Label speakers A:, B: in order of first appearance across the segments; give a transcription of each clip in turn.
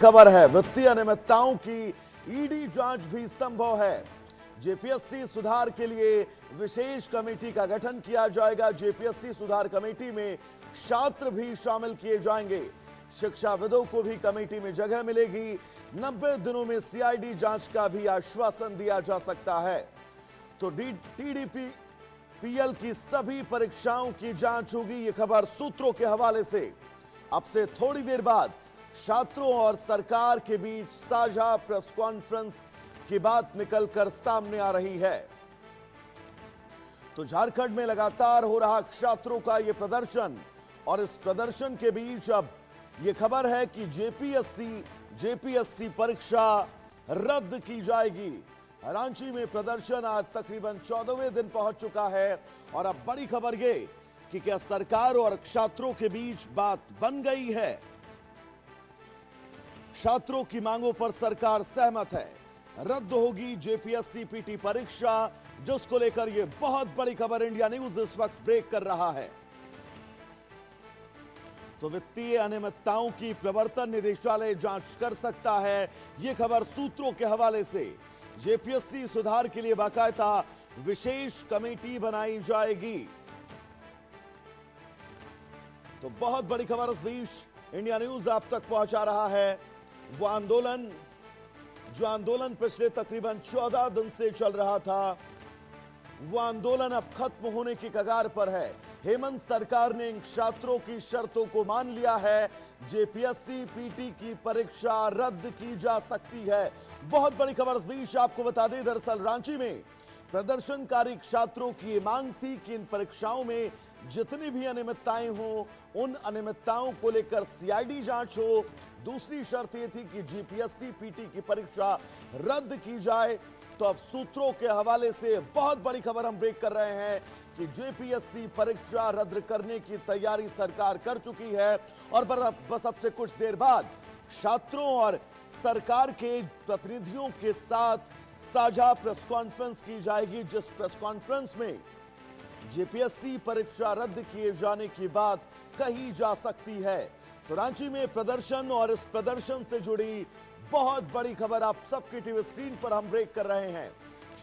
A: खबर है, वित्तीय अनियमितताओं की ईडी जांच भी संभव है। जेपीएससी सुधार के लिए विशेष कमेटी का गठन किया जाएगा। जेपीएससी सुधार कमेटी में छात्र भी शामिल किए जाएंगे। शिक्षाविदों को भी कमेटी में जगह मिलेगी। 90 दिनों में सीआईडी जांच का भी आश्वासन दिया जा सकता है। तो टीडीपीएल की सभी परीक्षाओं की जांच होगी। यह खबर सूत्रों के हवाले से। अब से थोड़ी देर बाद छात्रों और सरकार के बीच साझा प्रेस कॉन्फ्रेंस की बात निकलकर सामने आ रही है। तो झारखंड में लगातार हो रहा छात्रों का यह प्रदर्शन, और इस प्रदर्शन के बीच अब यह खबर है कि जेपीएससी परीक्षा रद्द की जाएगी। रांची में प्रदर्शन आज तकरीबन 14वें दिन पहुंच चुका है, और अब बड़ी खबर यह कि क्या सरकार और छात्रों के बीच बात बन गई है। छात्रों की मांगों पर सरकार सहमत है। रद्द होगी जेपीएससी पीटी परीक्षा, जिसको लेकर यह बहुत बड़ी खबर इंडिया न्यूज इस वक्त ब्रेक कर रहा है। तो वित्तीय अनियमितताओं की प्रवर्तन निदेशालय जांच कर सकता है। यह खबर सूत्रों के हवाले से। जेपीएससी सुधार के लिए बाकायदा विशेष कमेटी बनाई जाएगी। तो बहुत बड़ी खबर इस बीच इंडिया न्यूज आप तक पहुंचा रहा है। वो आंदोलन पिछले तकरीबन 14 दिन से चल रहा था, वो आंदोलन अब खत्म होने की कगार पर है। हेमंत सरकार ने इन छात्रों की शर्तों को मान लिया है। जेपीएससी पीटी की परीक्षा रद्द की जा सकती है। बहुत बड़ी खबर इस बीच आपको बता दें, दरअसल रांची में प्रदर्शनकारी छात्रों की मांग थी कि इन परीक्षाओं में जितनी भी अनियमितताएं हो, उन अनियमितताओं को लेकर सीआईडी जांच हो। दूसरी शर्त यह थी कि जेपीएससी पीटी की परीक्षा रद्द की जाए। तो अब सूत्रों के हवाले से बहुत बड़ी खबर हम ब्रेक कर रहे हैं कि जेपीएससी परीक्षा रद्द करने की तैयारी सरकार कर चुकी है, और बस अब से कुछ देर बाद छात्रों और सरकार के प्रतिनिधियों के साथ साझा प्रेस कॉन्फ्रेंस की जाएगी, जिस प्रेस कॉन्फ्रेंस में जेपीएससी परीक्षा रद्द किए जाने की बात कही जा सकती है। तो रांची में प्रदर्शन, और इस प्रदर्शन से जुड़ी बहुत बड़ी खबर आप सबकी टीवी स्क्रीन पर हम ब्रेक कर रहे हैं।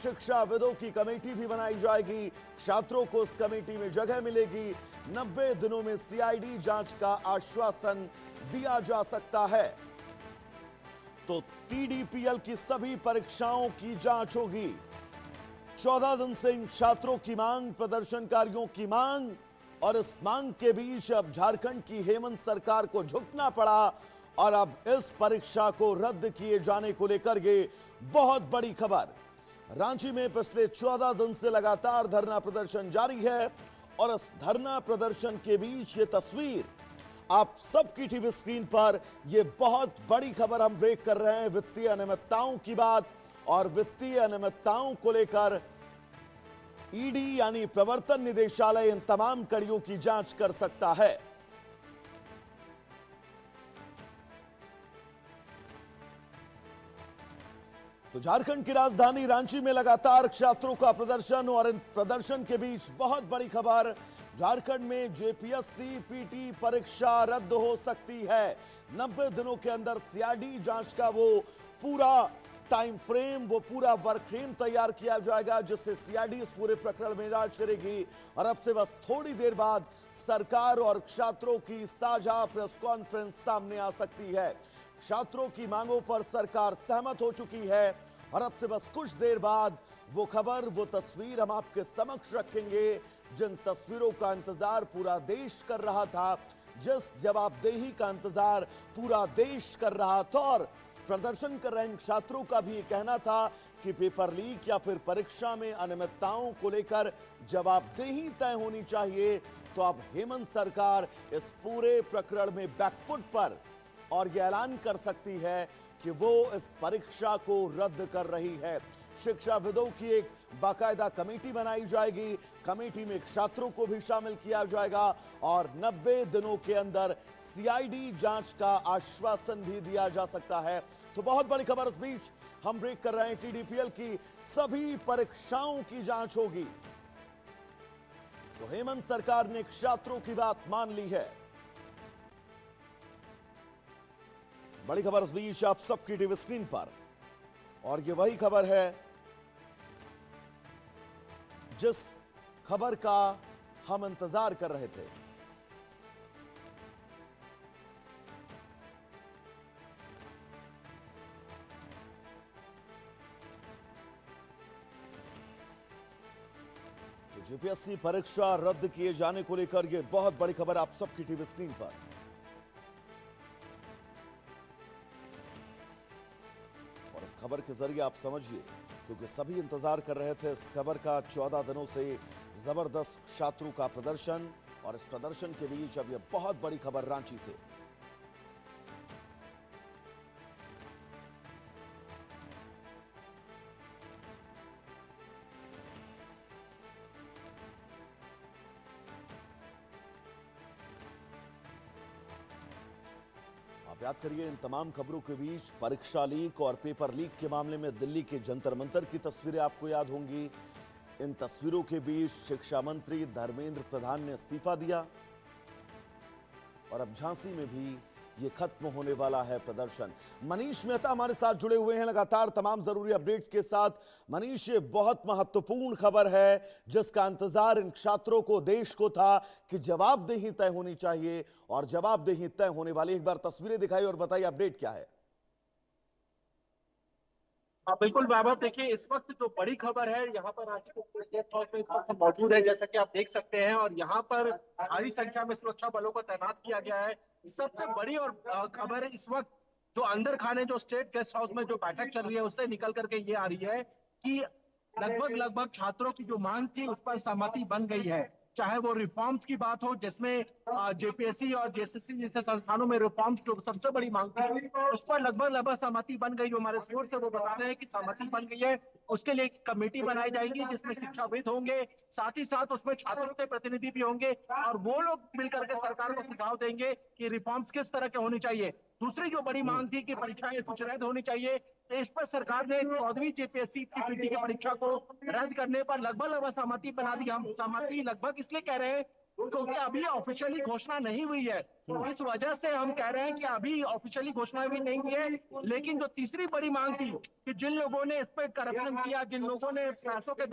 A: शिक्षाविदों की कमेटी भी बनाई जाएगी। छात्रों को इस कमेटी में जगह मिलेगी। 90 दिनों में सीआईडी जांच का आश्वासन दिया जा सकता है। तो टीडीपीएल की सभी परीक्षाओं की जांच होगी। 14 दिन से इन छात्रों की मांग, प्रदर्शनकारियों की मांग, और इस मांग के बीच अब झारखंड की हेमंत सरकार को झुकना पड़ा, और अब इस परीक्षा को रद्द किए जाने को लेकर ये बहुत बड़ी खबर। रांची में पिछले 14 दिन से लगातार धरना प्रदर्शन जारी है, और इस धरना प्रदर्शन के बीच ये तस्वीर आप सबकी टीवी स्क्रीन पर। यह बहुत बड़ी खबर हम ब्रेक कर रहे हैं, वित्तीय अनियमितताओं की बात, और वित्तीय अनियमितताओं को लेकर ईडी यानी प्रवर्तन निदेशालय इन तमाम कड़ियों की जांच कर सकता है। तो झारखंड की राजधानी रांची में लगातार छात्रों का प्रदर्शन, और इन प्रदर्शन के बीच बहुत बड़ी खबर, झारखंड में जेपीएससी पीटी परीक्षा रद्द हो सकती है। 90 दिनों के अंदर सीआईडी जांच का वो पूरा टाइम फ्रेम, वो पूरा वर्क फ्रेम तैयार किया जाएगा, जिससे सीआईडी इस पूरे प्रकरण में जांच करेगी। और अब से बस थोड़ी देर बाद सरकार और छात्रों की साझा प्रेस कॉन्फ्रेंस सामने आ सकती है। छात्रों की मांगों पर सरकार सहमत हो चुकी है, और अब से बस कुछ देर बाद वो खबर, वो तस्वीर हम आपके समक्ष रखेंगे, जिन तस्वीरों का इंतजार पूरा देश कर रहा था, जिस जवाबदेही का इंतजार पूरा देश कर रहा था। और प्रदर्शन कर रहे छात्रों का भी कहना था कि पेपर लीक या फिर परीक्षा में अनियमितताओं को लेकर जवाबदेही तय होनी चाहिए। तो अब हेमंत सरकार इस पूरे प्रकरण में बैकफुट पर, और यह ऐलान कर सकती है कि वो इस परीक्षा को रद्द कर रही है। शिक्षाविदों की एक बाकायदा कमेटी बनाई जाएगी। कमेटी में छात्रों को भी शामिल किया जाएगा, और 90 दिनों के अंदर सीआईडी जांच का आश्वासन भी दिया जा सकता है। तो बहुत बड़ी खबर इस बीच हम ब्रेक कर रहे हैं। टीडीपीएल की सभी परीक्षाओं की जांच होगी। तो हेमंत सरकार ने छात्रों की बात मान ली है। बड़ी खबर इस बीच आप सबकी टीवी स्क्रीन पर, और ये वही खबर है जिस खबर का हम इंतजार कर रहे थे। यूपीएससी परीक्षा रद्द किए जाने को लेकर यह बहुत बड़ी खबर आप सबकी टीवी स्क्रीन पर। और इस खबर के जरिए आप समझिए, क्योंकि सभी इंतजार कर रहे थे इस खबर का। 14 दिनों से जबरदस्त छात्रों का प्रदर्शन, और इस प्रदर्शन के बीच अब यह बहुत बड़ी खबर रांची से। आप याद करिए, इन तमाम खबरों के बीच परीक्षा लीक और पेपर लीक के मामले में दिल्ली के जंतर मंतर की तस्वीरें आपको याद होंगी। इन तस्वीरों के बीच शिक्षा मंत्री धर्मेंद्र प्रधान ने इस्तीफा दिया, और अब झांसी में भी ये खत्म होने वाला है प्रदर्शन। मनीष मेहता हमारे साथ जुड़े हुए हैं लगातार तमाम जरूरी अपडेट्स के साथ। मनीष, ये बहुत महत्वपूर्ण खबर है जिसका इंतजार इन छात्रों को, देश को था कि जवाबदेही तय होनी चाहिए, और जवाबदेही तय होने वाली। एक बार तस्वीरें दिखाई और बताइए अपडेट क्या है।
B: बिल्कुल वैभव, देखिए इस वक्त जो बड़ी खबर है यहाँ पर आज गेस्ट हाउस में इस वक्त हम मौजूद है, जैसा कि आप देख सकते हैं, और यहाँ पर भारी संख्या में सुरक्षा बलों को तैनात किया गया है। सबसे बड़ी और खबर है इस वक्त जो अंदर खाने, जो स्टेट गेस्ट हाउस में जो बैठक चल रही है, उससे निकल करके ये आ रही है कि लगभग छात्रों की जो मांग थी उस पर सहमति बन गई है। चाहे वो रिफॉर्म्स की बात हो, जिसमें जेपीएससी और जेएसएससी जैसे संस्थानों में रिफॉर्म्स जो सबसे बड़ी मांग थी, उस पर लगभग सहमति बन गई। जो हमारे सोर्स है वो बता रहे हैं कि सहमति बन गई है। उसके लिए एक कमेटी बनाई जाएगी जिसमें शिक्षाविद होंगे, साथ ही साथ उसमें छात्रों के प्रतिनिधि भी होंगे, और वो लोग मिलकर के सरकार को सुझाव देंगे कि रिफॉर्म्स किस तरह के होने चाहिए। दूसरी जो बड़ी मांग थी कि परीक्षाएं कुछ रद्द होनी चाहिए, तो इस पर सरकार ने 14वीं जेपीएससी की पीटी की परीक्षा को रद्द करने पर लगभग सहमति बना दी। हम सहमति लगभग इसलिए कह रहे हैं क्योंकि अभी ऑफिशियली घोषणा नहीं हुई है, तो इस वजह से हम कह रहे हैं कि अभी ऑफिशियली घोषणा भी नहीं हुई है। लेकिन जो तीसरी बड़ी मांग थी कि जिन लोगों ने इस पर करप्शन किया, जिन लोगों ने पैसों के